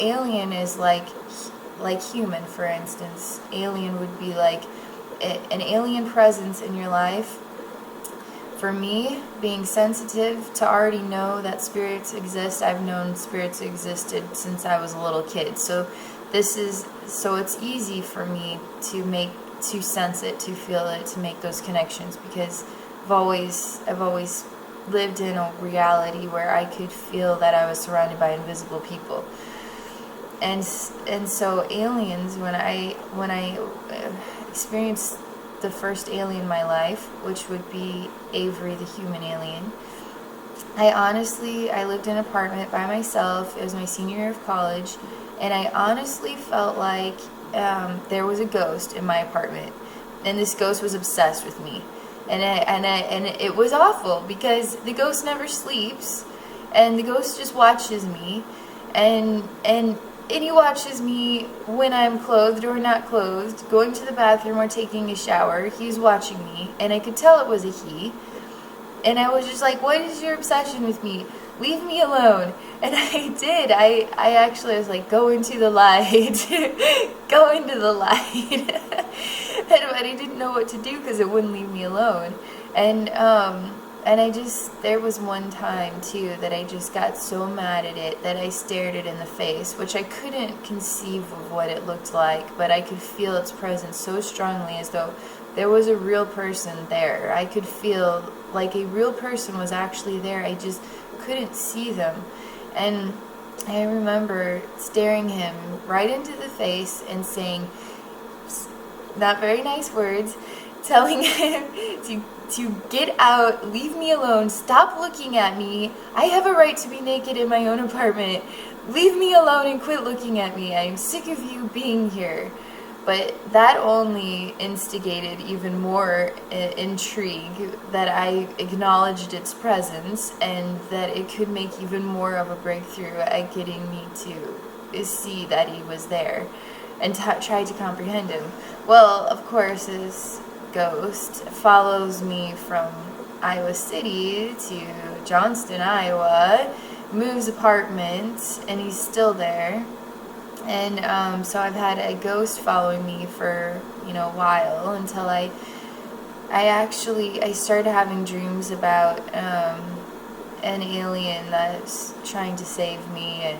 alien is like human, for instance. Alien would be like an alien presence in your life. For me, being sensitive to already know that spirits exist, I've known spirits existed since I was a little kid. So it's easy for me to sense it, to feel it, to make those connections, because I've always lived in a reality where I could feel that I was surrounded by invisible people. And so aliens, when I experienced the first alien in my life, which would be Avery the Human Alien, I lived in an apartment by myself. It was my senior year of college, and I honestly felt like there was a ghost in my apartment, and this ghost was obsessed with me, and it was awful because the ghost never sleeps, and the ghost just watches me, and he watches me when I'm clothed or not clothed, going to the bathroom or taking a shower. He's watching me, and I could tell it was a he. And I was just like, what is your obsession with me? Leave me alone. And I did. I actually was like, go into the light. Go into the light. But I didn't know what to do because it wouldn't leave me alone. And there was one time too that I just got so mad at it that I stared it in the face, which I couldn't conceive of what it looked like, but I could feel its presence so strongly, as though there was a real person there. I could feel like a real person was actually there. I just couldn't see them. And I remember staring him right into the face and saying not very nice words, telling him to get out, leave me alone, stop looking at me. I have a right to be naked in my own apartment. Leave me alone and quit looking at me. I am sick of you being here. But that only instigated even more intrigue, that I acknowledged its presence and that it could make even more of a breakthrough at getting me to see that he was there and try to comprehend him. Well, of course, this ghost follows me from Iowa City to Johnston, Iowa, moves apartments, and he's still there. And so I've had a ghost following me for a while, until I started having dreams about an alien that's trying to save me,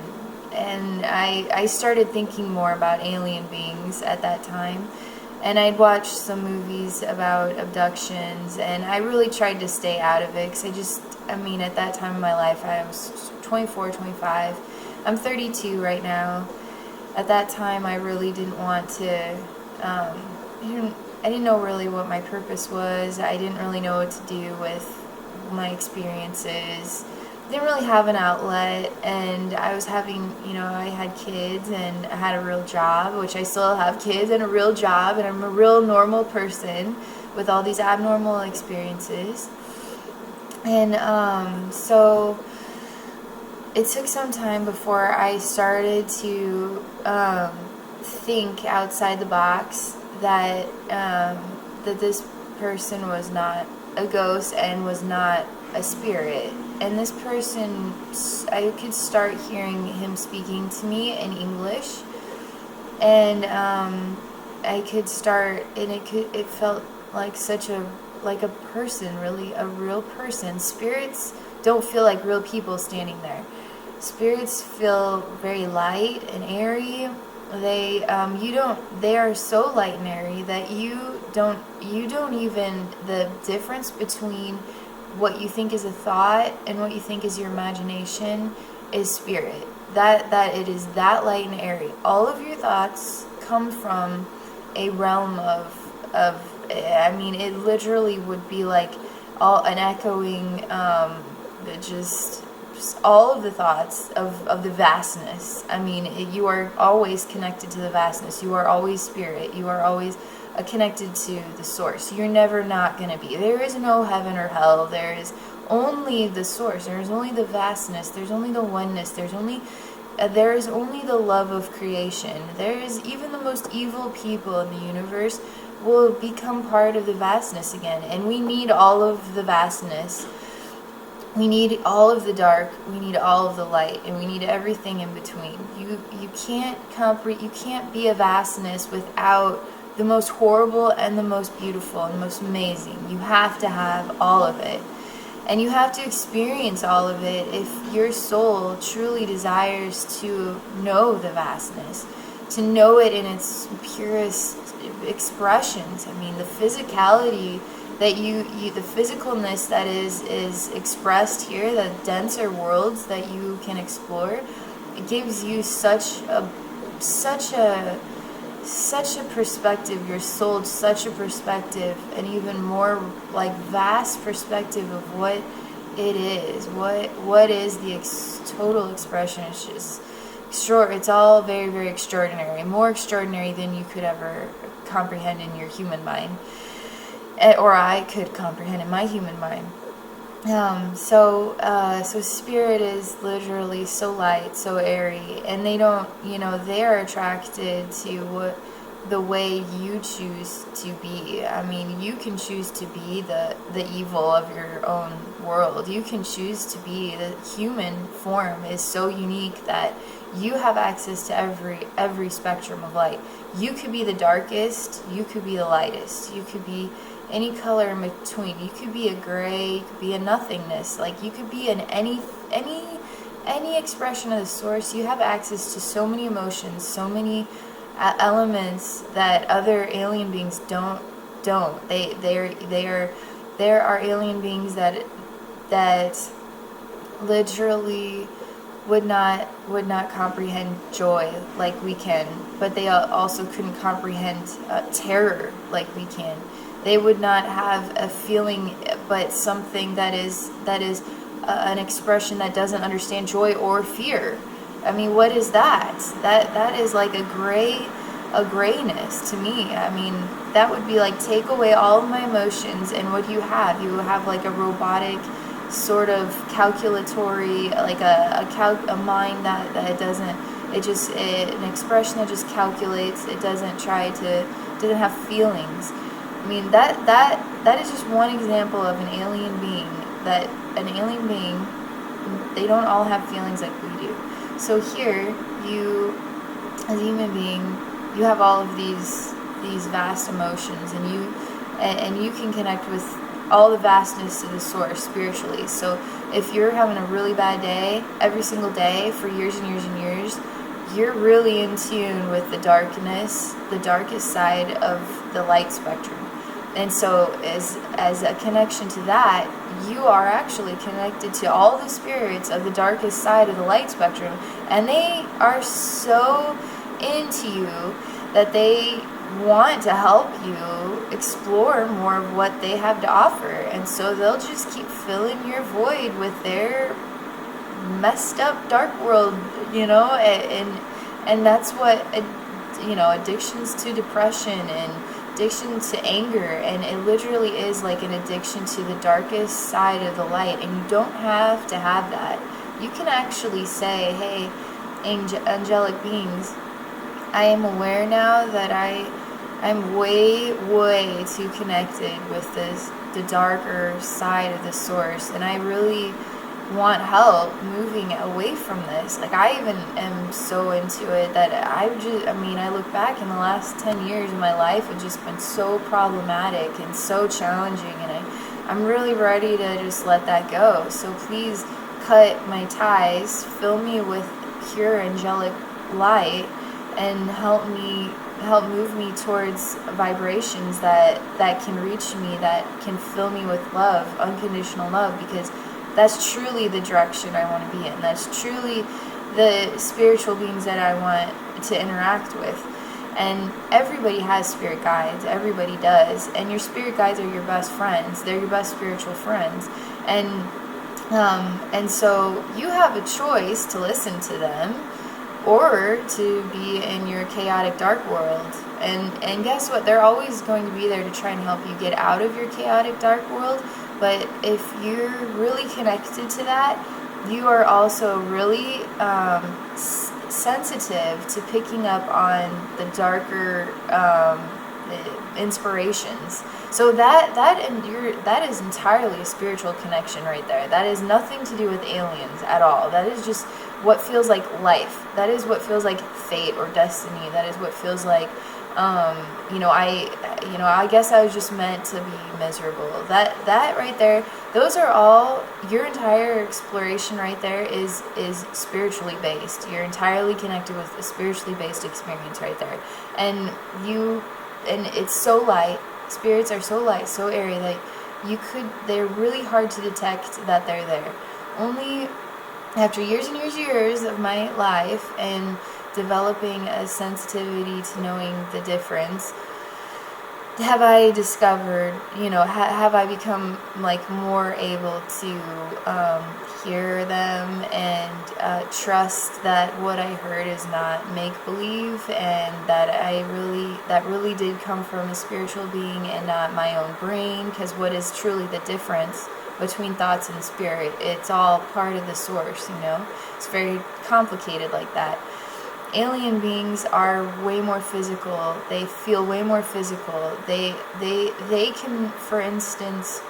and I started thinking more about alien beings at that time. And I'd watched some movies about abductions, and I really tried to stay out of it, because at that time in my life, I was 24, 25. I'm 32 right now. At that time, I really didn't want to, I didn't know really what my purpose was. I didn't really know what to do with my experiences. Didn't really have an outlet, and I was having, I had kids, and I had a real job, which I still have kids and a real job, and I'm a real normal person with all these abnormal experiences. And so it took some time before I started to think outside the box that this person was not a ghost and was not a spirit. And this person, I could start hearing him speaking to me in English, and I could start, and it felt like like a person, really, a real person. Spirits don't feel like real people standing there. Spirits feel very light and airy. They are so light and airy that you don't even, the difference between what you think is a thought and what you think is your imagination is spirit. That it is that light and airy. All of your thoughts come from a realm of it literally would be like an echoing, just all of the thoughts of the vastness. You are always connected to the vastness. You are always spirit. You are always connected to the source. You're never not going to be. There is no heaven or hell. There is only the source. There is only the vastness. There's only the oneness. There is only the love of creation. There is even the most evil people in the universe will become part of the vastness again. And we need all of the vastness. We need all of the dark, we need all of the light, and we need everything in between. You can't be a vastness without the most horrible and the most beautiful and the most amazing. You have to have all of it. And you have to experience all of it if your soul truly desires to know the vastness, to know it in its purest expressions. I mean, the physicality that the physicalness that is expressed here, the denser worlds that you can explore, it gives you such a perspective, your soul, such a perspective, an even more like vast perspective of what it is, what is the total expression. It's just it's all very, very extraordinary, more extraordinary than you could ever comprehend in your human mind, or I could comprehend in my human mind. So spirit is literally so light, so airy, and they don't, they are attracted to the way you choose to be. I mean, you can choose to be the evil of your own world. You can choose to be, the human form is so unique that you have access to every spectrum of light. You could be the darkest, you could be the lightest, you could be any color in between. You could be a gray, you could be a nothingness. Like, you could be in any expression of the source. You have access to so many emotions, so many elements that other alien beings don't. There are alien beings that literally would not comprehend joy like we can, but they also couldn't comprehend terror like we can. They would not have a feeling, but something that is an expression that doesn't understand joy or fear. I mean, what is that? That is like a grayness to me. I mean, that would be like, take away all of my emotions, and what you have like a robotic sort of calculatory, like a mind that doesn't, an expression that just calculates. It doesn't have feelings. I mean, that is just one example of an alien being. They don't all have feelings like we do. So here, you, as a human being, you have all of these vast emotions, and you can connect with all the vastness of the source spiritually. So if you're having a really bad day, every single day for years and years and years, you're really in tune with the darkness, the darkest side of the light spectrum. And so as a connection to that, you are actually connected to all the spirits of the darkest side of the light spectrum, and they are so into you that they want to help you explore more of what they have to offer. And so they'll just keep filling your void with their messed up dark world, and that's what, addictions to depression and addiction to anger, and it literally is like an addiction to the darkest side of the light. And you don't have to have that. You can actually say, hey, angelic beings, I am aware now that I'm way too connected with the darker side of the source, and I really want help moving away from this. Like, I even am so into it that I look back in the last 10 years of my life, it's just been so problematic and so challenging, and I'm really ready to just let that go. So please cut my ties, fill me with pure angelic light, and help move me towards vibrations that can reach me, that can fill me with love, unconditional love, because that's truly the direction I want to be in. That's truly the spiritual beings that I want to interact with. And everybody has spirit guides. Everybody does. And your spirit guides are your best friends. They're your best spiritual friends. And so you have a choice to listen to them, or to be in your chaotic dark world. And guess what? They're always going to be there to try and help you get out of your chaotic dark world. But if you're really connected to that, you are also really sensitive to picking up on the darker inspirations. So that is entirely a spiritual connection right there. That is nothing to do with aliens at all. That is just what feels like life. That is what feels like fate or destiny. That is what feels like, I guess I was just meant to be miserable. That right there, those are all, your entire exploration right there is spiritually based. You're entirely connected with a spiritually based experience right there. And it's so light. Spirits are so light, so airy that they're really hard to detect that they're there. Only after years and years of my life and developing a sensitivity to knowing the difference, have I discovered, have I become like more able to hear them and trust that what I heard is not make-believe, and that really did come from a spiritual being and not my own brain. Because what is truly the difference between thoughts and spirit? It's all part of the source, It's very complicated like that. Alien beings are way more physical. They feel way more physical. They can, for instance,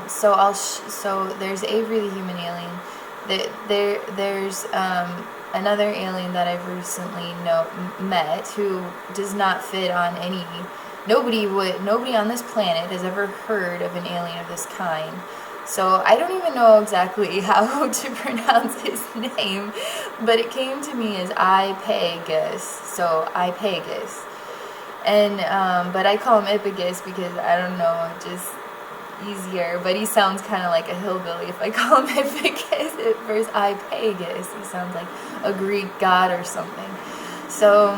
so there's Avery the Human Alien. There's another alien that I've recently met who does not fit on any. Nobody on this planet has ever heard of an alien of this kind. So I don't even know exactly how to pronounce his name, but it came to me as Ipaygus. So Ipaygus. And but I call him Ipaygus because I don't know, just easier. But he sounds kind of like a hillbilly if I call him Ipaygus versus Ipaygus. He sounds like a Greek god or something. So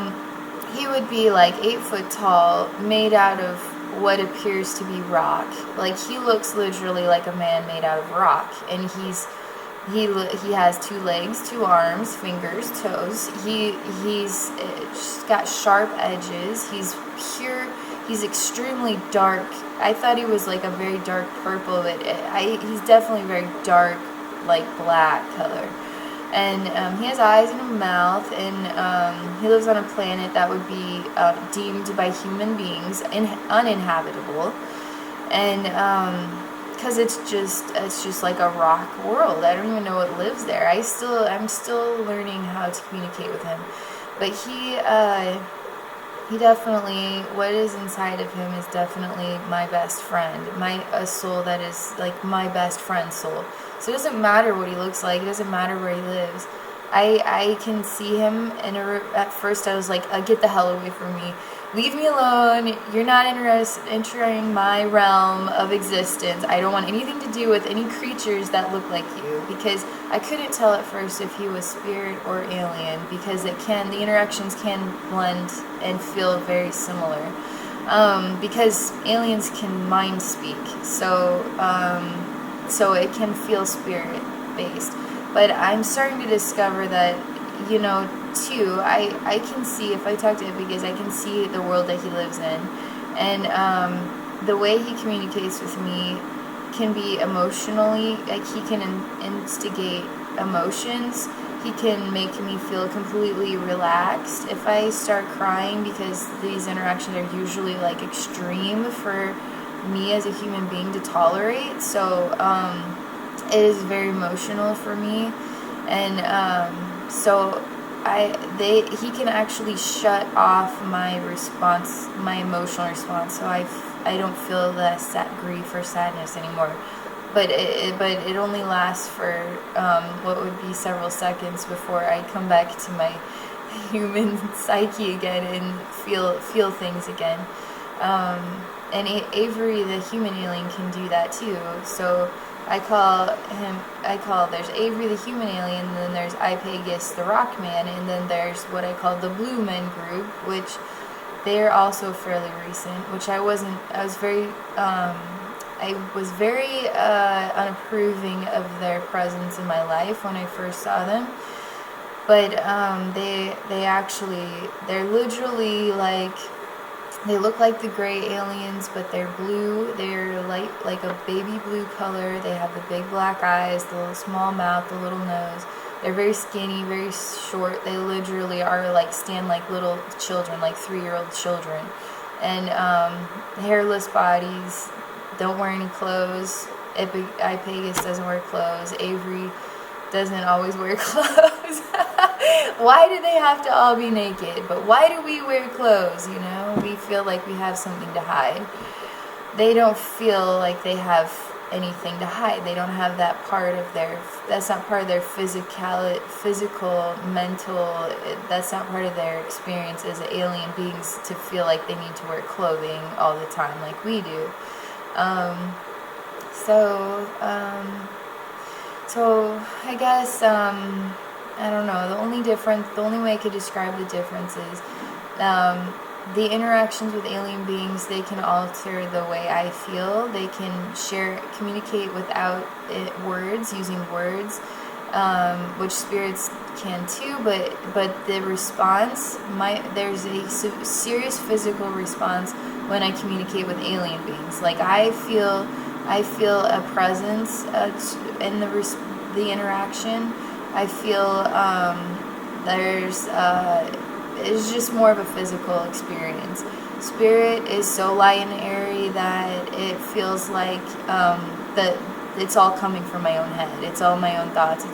he would be like 8 foot tall, made out of what appears to be rock. Like, he looks literally like a man made out of rock, and he has 2 legs, 2 arms, fingers, toes. He's got sharp edges. He's extremely dark. I thought he was like a very dark purple, but he's definitely very dark, like black color. And he has eyes and a mouth, and he lives on a planet that would be deemed by human beings uninhabitable, and because it's just like a rock world. I don't even know what lives there. I'm still learning how to communicate with him, but he definitely, what is inside of him is definitely my best friend, a soul that is like my best friend's soul. So it doesn't matter what he looks like. It doesn't matter where he lives. I can see him, and at first I was like, get the hell away from me. Leave me alone. You're not entering my realm of existence. I don't want anything to do with any creatures that look like you, because I couldn't tell at first if he was spirit or alien, because the interactions can blend and feel very similar. Because aliens can mind speak. So it can feel spirit-based. But I'm starting to discover that, too, I can see, if I talk to him, because I can see the world that he lives in. And the way he communicates with me can be emotionally, like, he can instigate emotions. He can make me feel completely relaxed if I start crying, because these interactions are usually, like, extreme for me as a human being to tolerate. So it is very emotional for me, and he can actually shut off my emotional response, so I don't feel that grief or sadness anymore. But it only lasts for what would be several seconds before I come back to my human psyche again and feel things again. And Avery the Human Alien can do that too. So there's Avery the Human Alien, and then there's Ipaygus The Rock Man, and then there's what I call the Blue Men group, which they're also fairly recent, which I was very unapproving of their presence in my life when I first saw them. But they're literally like, they look like the gray aliens, but they're blue. They're like a baby blue color. They have the big black eyes, the little small mouth, the little nose. They're very skinny, very short. They literally are stand like little children, like 3-year-old children. and hairless bodies, don't wear any clothes. Ipaygus doesn't wear clothes. Avery doesn't always wear clothes. Why do they have to all be naked? But why do we wear clothes, you know? We feel like we have something to hide. They don't feel like they have anything to hide. They don't have that part of their, that's not part of their physical, mental, that's not part of their experience as alien beings to feel like they need to wear clothing all the time like we do. So I guess, I don't know, the only way I could describe the difference is, the interactions with alien beings, they can alter the way I feel. They can communicate without words, using words, which spirits can too. But the response, there's a serious physical response when I communicate with alien beings. Like I feel a presence in the interaction. I feel it's just more of a physical experience. Spirit is so light and airy that it feels like that it's all coming from my own head. It's all my own thoughts.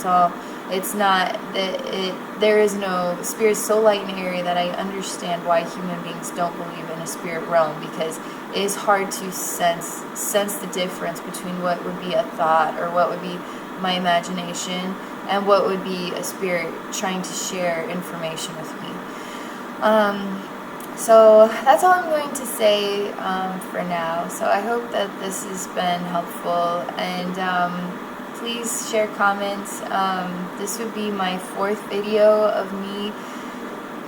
There is no spirit. Is so light and airy that I understand why human beings don't believe in a spirit realm, because it is hard to sense the difference between what would be a thought or what would be my imagination and what would be a spirit trying to share information with me. So that's all I'm going to say for now. So I hope that this has been helpful, and please share comments. This would be my 4th video of me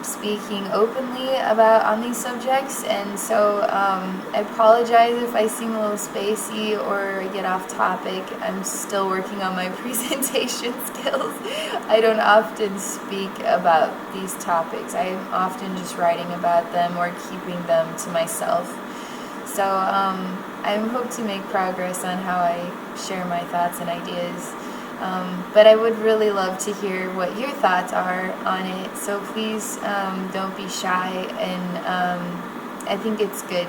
speaking openly on these subjects, and so I apologize if I seem a little spacey or I get off topic. I'm still working on my presentation skills. I don't often speak about these topics. I'm often just writing about them or keeping them to myself. So I hope to make progress on how I share my thoughts and ideas. But I would really love to hear what your thoughts are on it, so please don't be shy, and I think it's good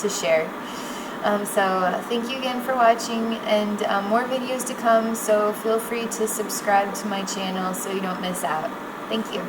to share. So thank you again for watching, and more videos to come, so feel free to subscribe to my channel so you don't miss out. Thank you.